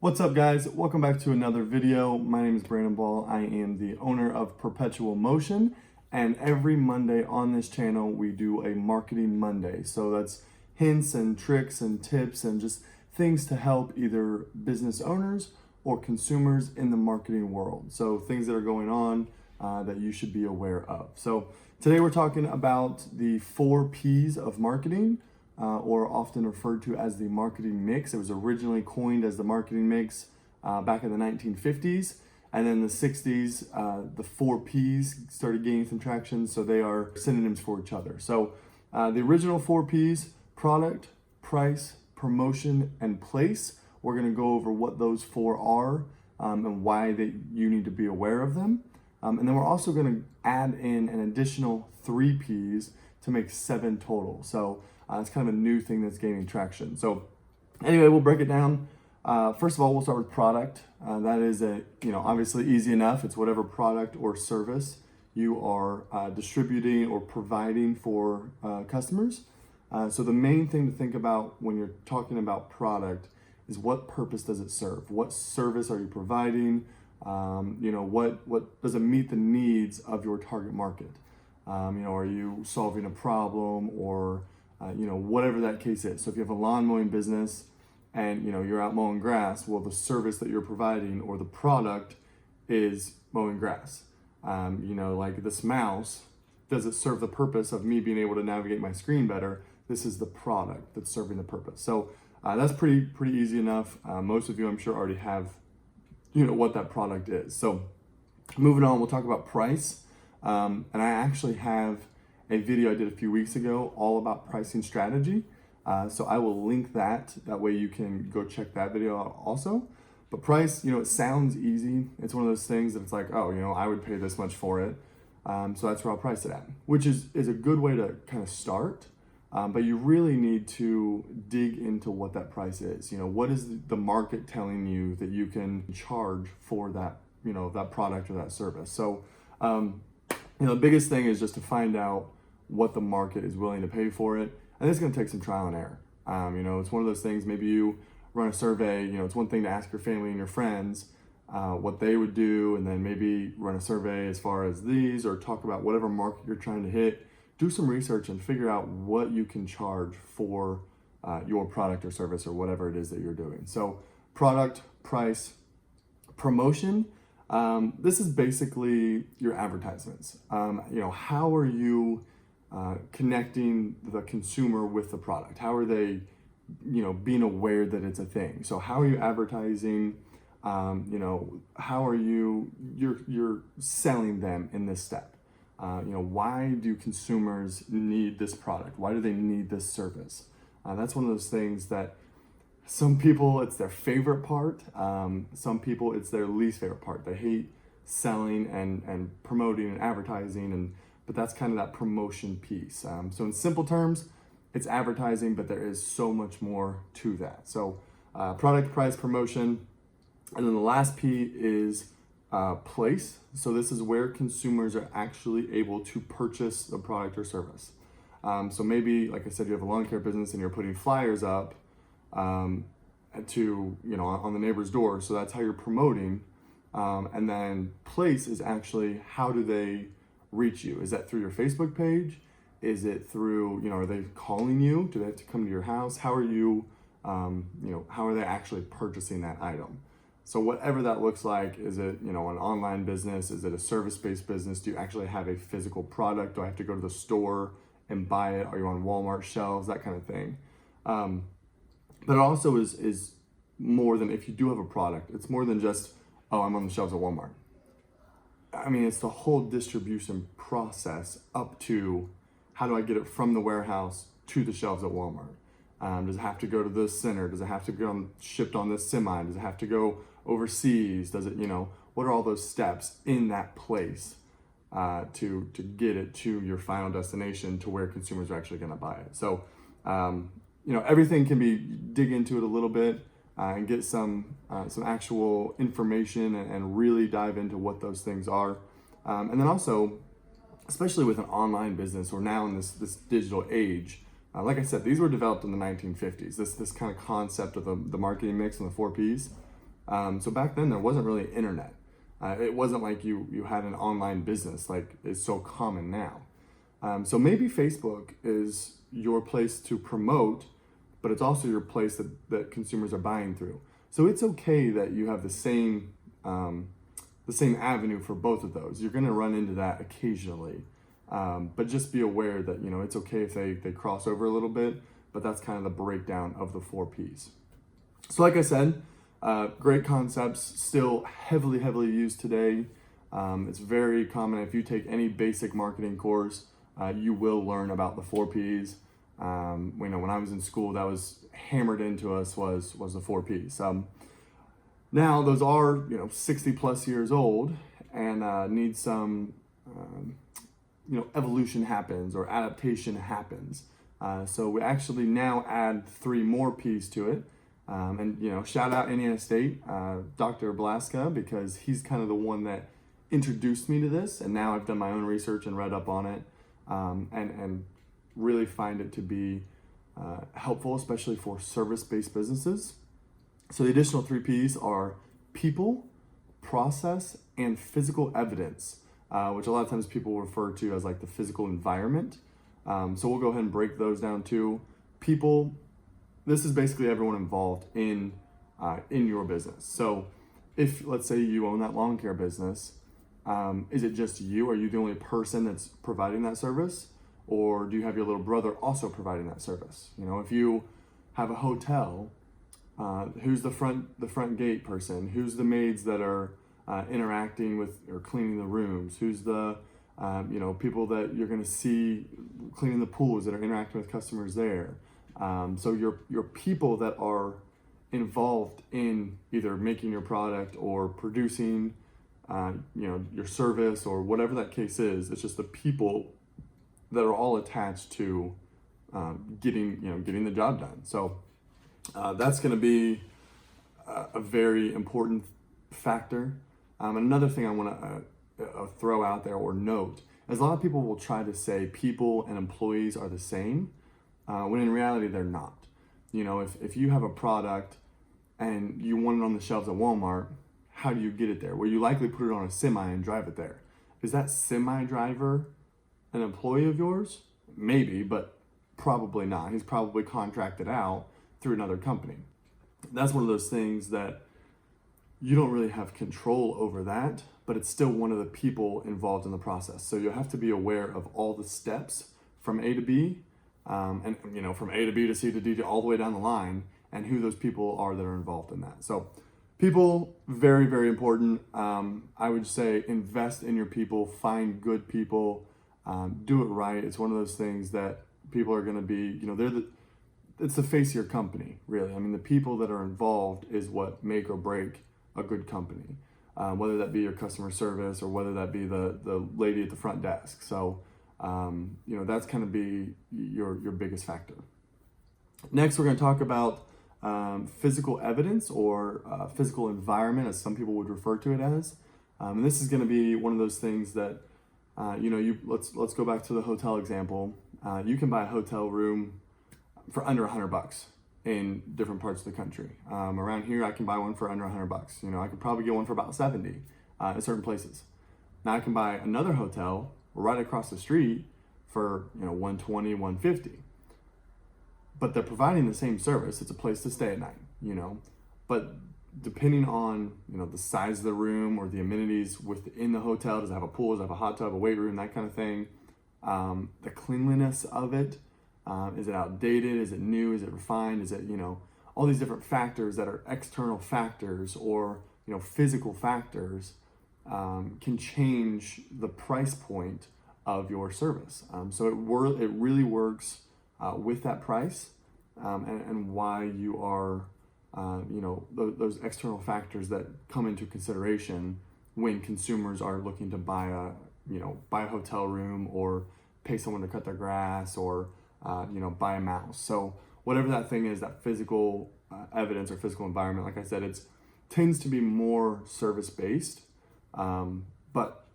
What's up, guys? Welcome back to another video. My name is Brandon Ball. I am the owner of Perpetual Motion, and every Monday on this channel we do a Marketing Monday. So that's hints and tricks and tips and just things to help either business owners or consumers in the marketing world. So things that are going on that you should be aware of. So today we're talking about the 4 P's of marketing. Or often referred to as the marketing mix. It was originally coined as the marketing mix back in the 1950s, and then the 60s, the 4 P's started gaining some traction, so they are synonyms for each other. So the original 4 P's, product, price, promotion, and place. We're gonna go over what those 4 are and why you need to be aware of them. And then we're also gonna add in an additional 3 P's to make 7 total. So it's kind of a new thing that's gaining traction. So anyway, we'll break it down. First of all, we'll start with product. That is obviously easy enough. It's whatever product or service you are distributing or providing for customers. So the main thing to think about when you're talking about product is what purpose does it serve? What service are you providing? What does it meet the needs of your target market? Are you solving a problem or whatever that case is. So if you have a lawn mowing business and you're out mowing grass, well, the service that you're providing or the product is mowing grass. Like this mouse, does it serve the purpose of me being able to navigate my screen better? This is the product that's serving the purpose. So that's pretty easy enough. Most of you, I'm sure, already have what that product is. So moving on, we'll talk about price. And I actually have a video I did a few weeks ago all about pricing strategy. So I will link that. That way you can go check that video out also. But price, it sounds easy. It's one of those things that it's like, oh, I would pay this much for it. So that's where I'll price it at, which is a good way to kind of start. But you really need to dig into what that price is. What is the market telling you that you can charge for that, that product or that service? So, the biggest thing is just to find out what the market is willing to pay for it. And it's going to take some trial and error. It's one of those things, maybe you run a survey, it's one thing to ask your family and your friends what they would do, and then maybe run a survey as far as these, or talk about whatever market you're trying to hit. Do some research and figure out what you can charge for your product or service or whatever it is that you're doing. So product, price, promotion. This is basically your advertisements. How are you connecting the consumer with the product? How are they, being aware that it's a thing? So how are you advertising? How are you're selling them in this step? Why do consumers need this product? Why do they need this service? That's one of those things that some people, it's their favorite part. Some people, it's their least favorite part. They hate selling and promoting and advertising, but that's kind of that promotion piece. So in simple terms, it's advertising, but there is so much more to that. So product, price, promotion. And then the last P is place. So this is where consumers are actually able to purchase the product or service. So maybe, like I said, you have a lawn care business and you're putting flyers up on the neighbor's door. So that's how you're promoting. And then place is actually, how do they reach you? Is that through your Facebook page? Is it through, are they calling you? Do they have to come to your house? How are you, how are they actually purchasing that item? So whatever that looks like, is it, an online business? Is it a service-based business? Do you actually have a physical product? Do I have to go to the store and buy it? Are you on Walmart shelves? That kind of thing. But it also is more than, if you do have a product, it's more than just, oh, I'm on the shelves at Walmart. It's the whole distribution process up to, how do I get it from the warehouse to the shelves at Walmart? Does it have to go to the center? Does it have to go shipped on this semi? Does it have to go overseas? Does it, what are all those steps in that place to get it to your final destination, to where consumers are actually going to buy it? So, everything can be, dig into it a little bit and get some actual information and really dive into what those things are. And then also, especially with an online business, or now in this digital age, like I said, these were developed in the 1950s. This kind of concept of the marketing mix and the 4 Ps. So back then there wasn't really internet. It wasn't like you had an online business like is so common now. So maybe Facebook is your place to promote, but it's also your place that consumers are buying through. So it's okay that you have the same avenue for both of those. You're going to run into that occasionally, but just be aware that it's okay if they cross over a little bit. But that's kind of the breakdown of the 4 Ps. So like I said, great concepts, still heavily used today. It's very common. If you take any basic marketing course, you will learn about the 4 Ps. When I was in school, that was hammered into us was the 4 Ps. Now those are 60 plus years old and need some evolution happens or adaptation happens. So we actually now add 3 more Ps to it. And shout out Indiana State, Dr. Blaska, because he's kind of the one that introduced me to this, and now I've done my own research and read up on it, and really find it to be helpful, especially for service-based businesses. So the additional 3 Ps are people, process, and physical evidence, which a lot of times people refer to as like the physical environment. So we'll go ahead and break those down too. People, this is basically everyone involved in your business. So if, let's say you own that lawn care business, is it just you? Are you the only person that's providing that service? Or do you have your little brother also providing that service? If you have a hotel, who's the front gate person? Who's the maids that are interacting with or cleaning the rooms? Who's the people that you're going to see cleaning the pools that are interacting with customers there? So your people that are involved in either making your product or producing, your service or whatever that case is. It's just the people that are all attached to getting the job done. So that's going to be a very important factor. Another thing I want to throw out there or note is a lot of people will try to say people and employees are the same, when in reality they're not. If you have a product and you want it on the shelves at Walmart, how do you get it there? Well, you likely put it on a semi and drive it there. Is that semi driver an employee of yours? Maybe, but probably not. He's probably contracted out through another company. That's one of those things that you don't really have control over that, but it's still one of the people involved in the process. So you'll have to be aware of all the steps from A to B, and from A to B to C to D to all the way down the line, and who those people are that are involved in that. So people, very, very important. I would say invest in your people, find good people, do it right. It's one of those things that people are going to be, it's the face of your company, really. I mean, the people that are involved is what make or break a good company, whether that be your customer service or whether that be the lady at the front desk. So, that's going to be your biggest factor. Next, we're going to talk about physical evidence or physical environment, as some people would refer to it as. And this is going to be one of those things that, let's go back to the hotel example. You can buy a hotel room for under $100 in different parts of the country. Around here, I can buy one for under $100. I could probably get one for about 70 in certain places. Now I can buy another hotel right across the street for 120, 150. But they're providing the same service. It's a place to stay at night, But depending on the size of the room or the amenities within the hotel, does it have a pool, does it have a hot tub, a weight room, that kind of thing, the cleanliness of it, is it outdated, is it new, is it refined, is it all these different factors that are external factors or physical factors can change the price point of your service. So it really works with that price, and why you are those external factors that come into consideration when consumers are looking to buy a hotel room or pay someone to cut their grass or buy a mouse. So whatever that thing is, that physical evidence or physical environment, like I said, it tends to be more service based, but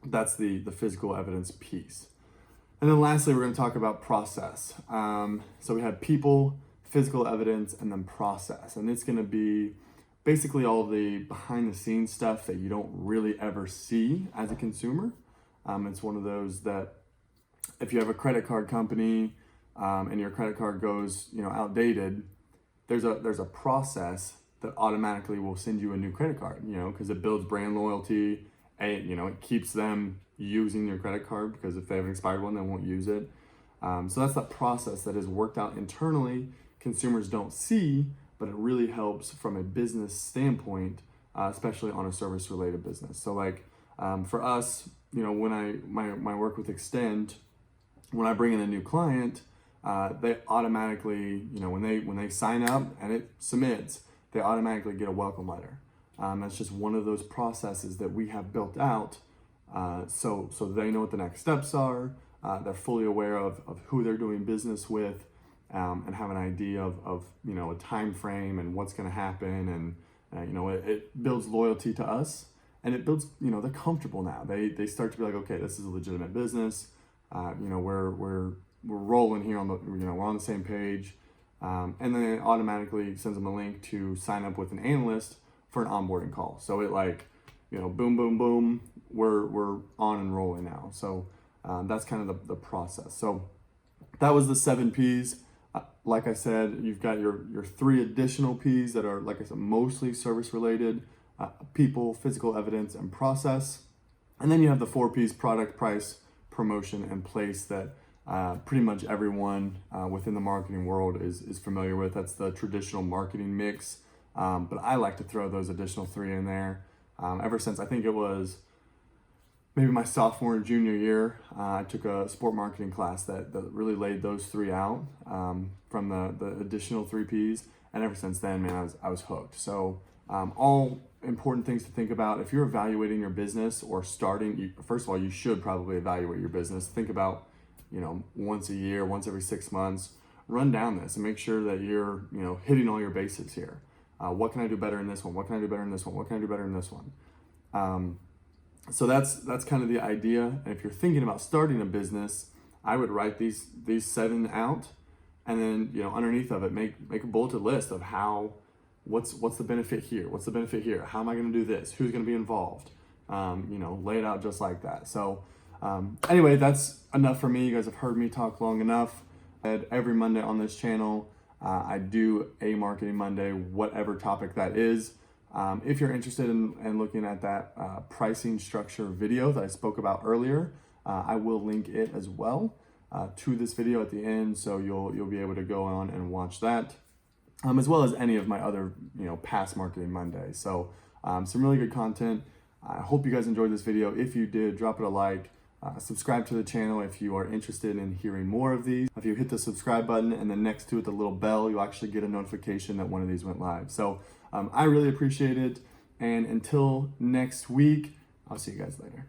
that's the physical evidence piece. And then lastly, we're going to talk about process. So we have people, physical evidence, and then process. And it's going to be basically all the behind the scenes stuff that you don't really ever see as a consumer. It's one of those that if you have a credit card company and your credit card goes, outdated, there's a process that automatically will send you a new credit card, because it builds brand loyalty, and it keeps them using your credit card, because if they have an expired one, they won't use it. So that's that process that is worked out internally. Consumers don't see, but it really helps from a business standpoint, especially on a service related business. So like for us, when my work with Extend, when I bring in a new client, they automatically, when they sign up and it submits, they automatically get a welcome letter. That's just one of those processes that we have built out, so they know what the next steps are. They're fully aware of who they're doing business with, and have an idea of a time frame and what's going to happen, and it builds loyalty to us, and it builds, they're comfortable now. They start to be like, okay, this is a legitimate business. We're rolling here we're on the same page. And then it automatically sends them a link to sign up with an analyst for an onboarding call. So it boom, boom, boom, we're on and rolling now. So that's kind of the process. So that was the 7 P's. Like I said, you've got your 3 additional P's that are, like I said, mostly service related: people, physical evidence, and process. And then you have the 4 P's: product, price, promotion, and place, that pretty much everyone within the marketing world is familiar with. That's the traditional marketing mix. But I like to throw those additional 3 in there. Ever since, I think it was maybe my sophomore and junior year, I took a sport marketing class that really laid those 3 out, from the additional 3 P's. And ever since then, man, I was hooked. So all important things to think about if you're evaluating your business or starting. First of all, you should probably evaluate your business. Think about, once a year, once every 6 months, run down this and make sure that you're, hitting all your bases here. What can I do better in this one? What can I do better in this one? What can I do better in this one? So that's kind of the idea. And if you're thinking about starting a business, I would write these 7 out, and then, underneath of it, make a bulleted list of what's the benefit here? What's the benefit here? How am I going to do this? Who's going to be involved? Lay it out just like that. So anyway, that's enough for me. You guys have heard me talk long enough. Every Monday on this channel, I do a Marketing Monday, whatever topic that is. If you're interested in looking at that pricing structure video that I spoke about earlier, I will link it as well to this video at the end, so you'll be able to go on and watch that, as well as any of my other past Marketing Mondays. So some really good content. I hope you guys enjoyed this video. If you did, drop it a like. Subscribe to the channel if you are interested in hearing more of these. If you hit the subscribe button and then next to it the little bell, you'll actually get a notification that one of these went live. So I really appreciate it. And until next week, I'll see you guys later.